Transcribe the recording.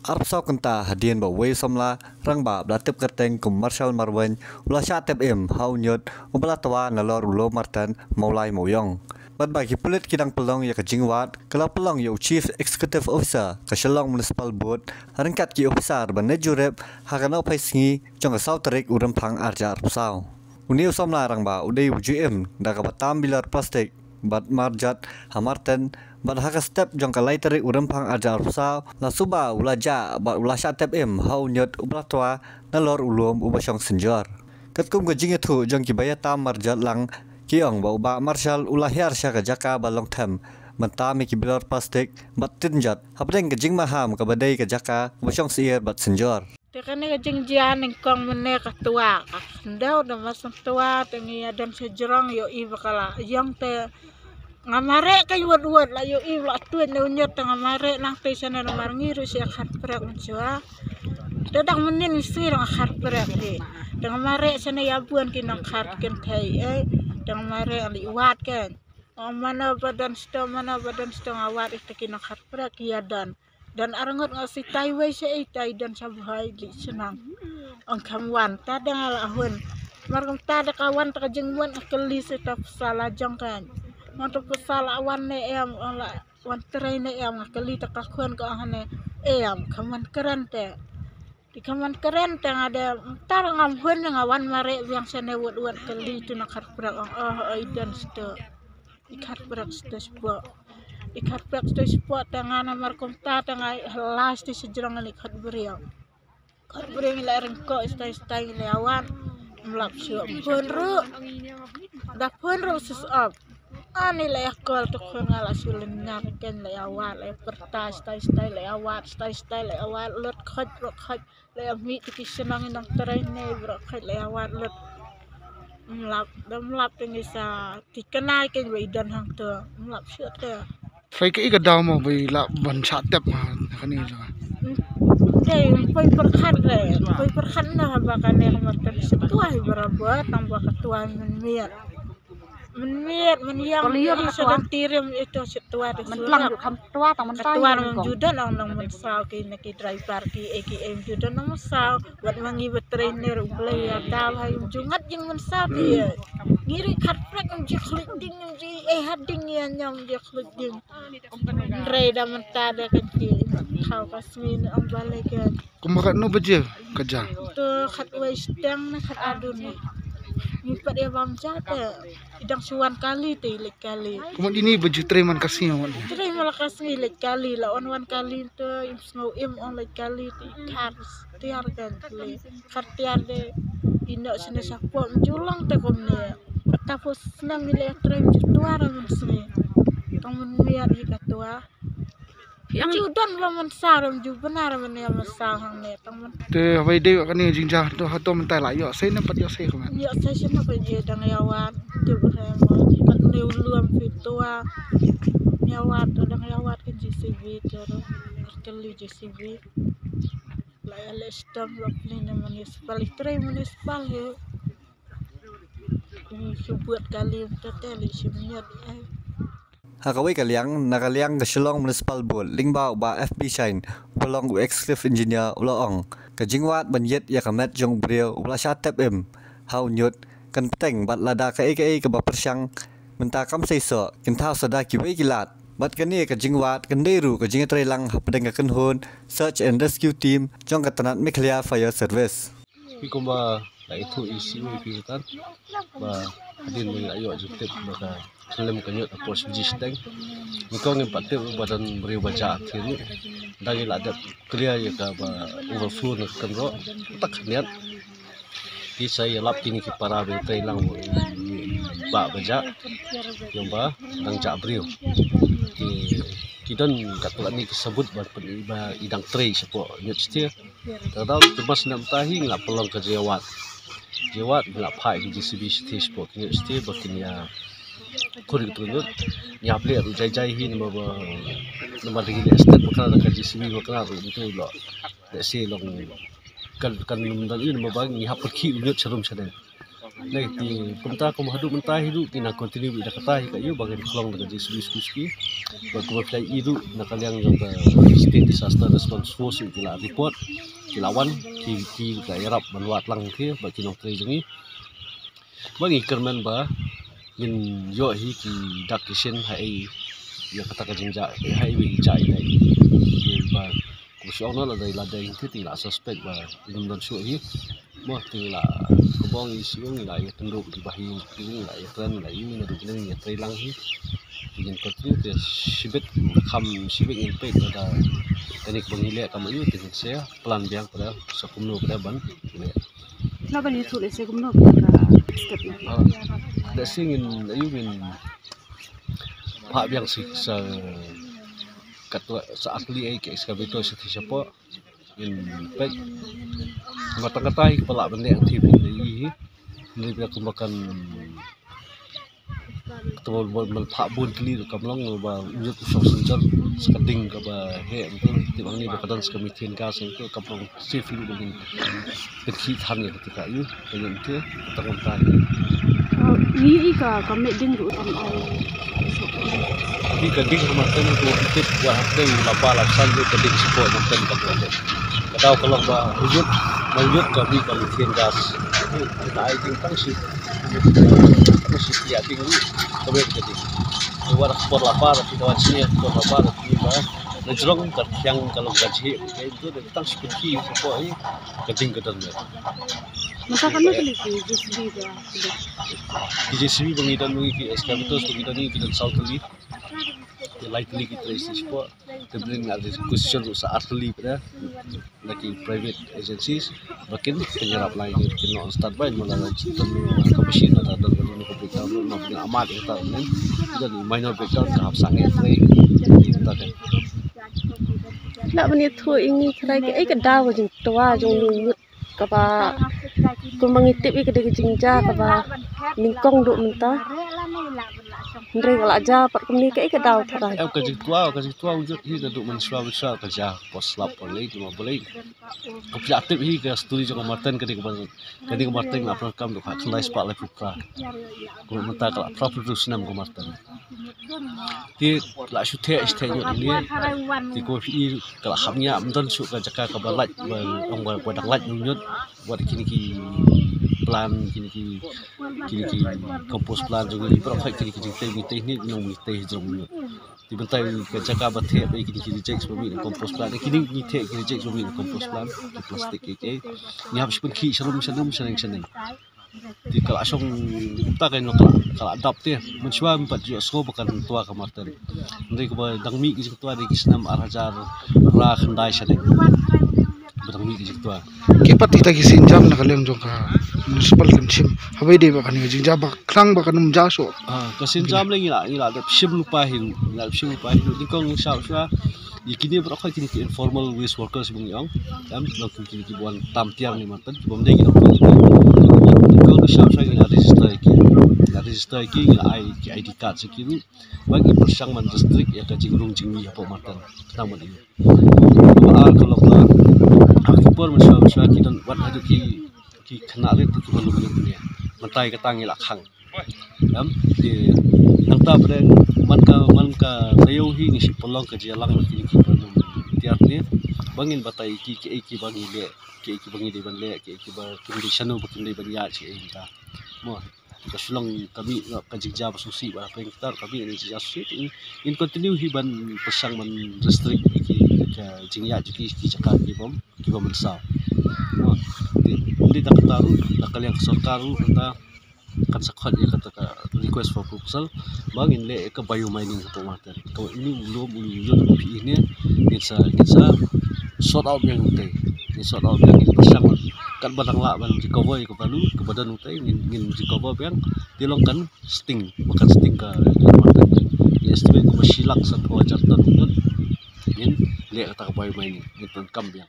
Arpsau kenta hadian ba wei somla rang ba blatip kerteng commercial marwen ula sha tep em hau nyot ubla tawa nalor ulo martan maulai moyong bat ba ki pulit kidang pelong ya kajingwat kala pelong yo chief executive officer ka shalong municipal board harangkat ki officer ba nejurep hakana paisingi jong ka sautrik uram phang arja arpsau uniu somla rang ba udei ugm da ka batam bilar plastik bat marjat hamarten bat haka step jong kalai tarik urem phang arja arpsau la suba ulaja bat ulasha tep em hau nyot ublatwa nalor ulom ubashong senjor katkum ga jinge thu jong ki baya tam marjat lang kiong ba uba marshal ulahiar sha ka jaka balong tham manta mi ki bilar plastik bat tinjat hapdeng ga jing maham ka badai ka jaka ubashong sier bat senjor Tekane ka jingjian ng kong mene ka tuwa ka daw da masang tuwa tengi adan sejrong yo iba kala yang te ngamare kay wad la yo iba tuan na unyot ngamare nang te sana na marngiru siya kharprek mensua dadak menin sirang kharprek di ngamare sana yabuan kinang kharken kai ngamare ali wat kan mana badan sto ngawat itu kinang kharprek yadan dan arangot ngasi taiwai sa itai dan sabuhay di senang ang kamwan tada ngalahun margam tada kawan ta jengwan akeli sa sala jangkan manto pesala awan ne em ala wan trai ne em akeli ta kakun ko ahne em kaman kerante di kaman kerante ngada tar ngam hun ngawan mare yang sene wot keli tu nakar prak dan sto ikar prak sto spo ikat pek sto spot tangan markom ta tanga helas di sejrong ali kat beriang la rengko stai lewan mlap sio ponro da ponro sus up ani le akol to khongal asulin nyar ken le awal le pertas stai le awal lot khat le mi ti senang nang terene bro khat le awal lot mlap tengisa dikenal ken wedan hang to mlap sio te phải cái daw mo bay la ban chat tep kani la poi perkhan na bakan yang martan setua berapa tambah ketua yang sedang tirim itu setua menlang kam tua taman ketua judan nang mensau ki driver ki AKM judan nang mensau buat mangi trainer ulai ada hay jungat yang mensau dia ngiri karprek jeklik ding hading ya nyam jeklik ding reda mentada kecil kau kasmin ang balikan kumakat no baje kerja tu khat wais dang na khat adun ni pat ya bang jata idang suan kali te lek kali kumad ini baju treman kasih mon tre malakas ni lek kali la on kali tu ngau im on lek kali ti khar tiar kan le khar tiar de ino sene sapo julang te komne tapos senang nilai tre tuara mensne tamun miar ikatua yang judan ba mensaram ju benar men ya mesang ne tamun te vai de kani jingja to hato mentai la yo sei nampat yo sei kuma yo sei sena pa je dang yawan tu beremo kan ne uluam fitua yawat dang yawat ke JCB jaro kali JCB la ya stam lo plena municipal tre municipal yo buat kali total sebenarnya Hakawai kaliang nakaliang ke Shillong Municipal Board lingba ba FB Shine pelong u executive engineer uloong ke jingwat banjet ya kamet jong brio ula sha tep em hau nyut kan peteng bat lada ke ke ba persyang menta kam seiso kintau sada ki wei kilat bat kani ke jingwat kenderu ke jinga trelang hapdeng ke kenhon search and rescue team jong katanat Meklia Fire Service Ikomba la itu isi pikiran ba hadin mo ayo jutep ba kelem kanyot apos jisteng nikong empate badan beri baca akhirnya dagi ladat clear ya ka ba overflow na kanro tak niat di saya lap kini ki para betai lang ba baja yang ba dang ja brio kidon katuan ni disebut ba idang tray sepo nyot stia tadal terbas nam tahi ngap pelong ke jewat ngap pai di JCB stage spot nyot stia bakinya kurik tunut nyable ru jai hin ba nomor digi estate bakal ka JCB bakal ru itu lo desi long kan num dan ini ba ngi hapki unyot serum sade Lagi ti pemerintah ko mahadu mentah hidu tina continue ida kata kayu bagai kelong dengan diskusi bagai play hidu nak kalian yang state disaster response force kila report kilawan ki ka Arab manuat lang ke bagi nok tre jengi bagi kerman ba min yo hi ki dak kisen hai ya kata ka jingja hai wi chai dai ba ku syong no la dai la dai ti la suspect ba dum dan su hi mo ti la bong isiung la ya tenduk di bahi ini la ya klan la ini na dukina ya trai lang hi ingin continue te sibet kham sibet impact ada teknik bangile kam yu te se plan biang pada sakumno pada ban na ban itu le se kumno pada step na da singin ayu min pa biang si sa katwa sa asli ai ke excavator sa siapa in pek matang-katai kepala benda yang TV ini dia kemakan ketemu melpak bun keli tu kamlang ba unjuk usah senjar sekading ke ba he itu tibang ni bakadan sekamitin gas itu kamlang safe lu begin kecil han ya ketika itu dengan itu ketang-ketang ni ka kami ding ru am ni kading kematan itu tip buat hati lapa lapsan itu kading support nonton kamlang tahu kalau ba unjuk lanjut kami kamitin gas kita ai tingkang sih masih dia tinggi kami jadi luar sport lapar kita wajib sport lapar ini bah nejrong yang kalau gaji itu datang seperti semua ini keting keternya masa kan nak JCB pengidan mengi excavator pengidan ini kita South Lee likely kita sport tebring ada question saat Lee pada lagi private agencies makin penyerap lain ini non start by melalui komisi atau dalam breakdown non amat kita ini jadi minor breakdown tahap sangat kita kan nak menit tu ini kelai ke dah wajib tua jong lumut kapa kumangitip ke degi jingja kapa mingkong duk mentah ndre kala aja pat kumni ke dah tharai kaji tua wujud hi duk mensua kerja pos lap boleh cuma boleh objektif hi ke studi jong marten ke marten apa kam duk khlai spa le pupra ko mentah kala proper nam ko marten ti la shuthe istenyo ni ti ko fi kala hamnya amdan su ka jaka ka balat ong ba dang lat nyut buat kini plan kini kompos plan juga di profit kini teknik nong miteh jong di bentai ke jaka bathe ba kini check sebagai kompos plan kini miteh kini check sebagai kompos plan plastik ke ni habis pun ki shalom seneng di kalau asong tak kan kalau adapt ya mencoba empat juga so bukan tua kamarten nanti ke dang mi ke tua di kisnam arhajar ra khandai sadeng bedang mi ke tua ke pati ta kisin jam na kalem jong ka municipal kimchim habai de ba kan jingja ba klang ba kanum ja so kasin jam lagi ila da sim lupa hin di kong sha kini berapa kini informal waste workers bungyong dan lakukan kini buan tam tiang ni mantan bom dei kita kalau siapa yang register lagi ID card sekiru bagi persang man district ya kaji urung jingmi apa mantan nama ini kalau akipor masyarakat kita buat ada ki kena itu kita belum punya mentai ketangi lakhang dan di nangta pada manka tayo hi ngisi polong ke jalang kini tiap ni bangin batai ki bangi le ki bangi de ban le ki ba condition bakin de ban ya ci kita mo kasulong kami kajigja basusi ba pengtar kami ni jasusi in continue hi ban pesang man restrict ki jingya ki cakap ki bom mensa mo di tak taru nakal yang sarkaru kata kan sakhat ya kata request for proposal bangin le ke biomining ko mater ko ini belum unjuk ini bisa sort out yang utai ni sort out yang pasang kan badang la ban recover ke balu ke badan utai ngin recover yang dilongkan sting bukan sting ka mater ni estimate ko masilak sa 2000 ton ngin le kata biomining ni kam yang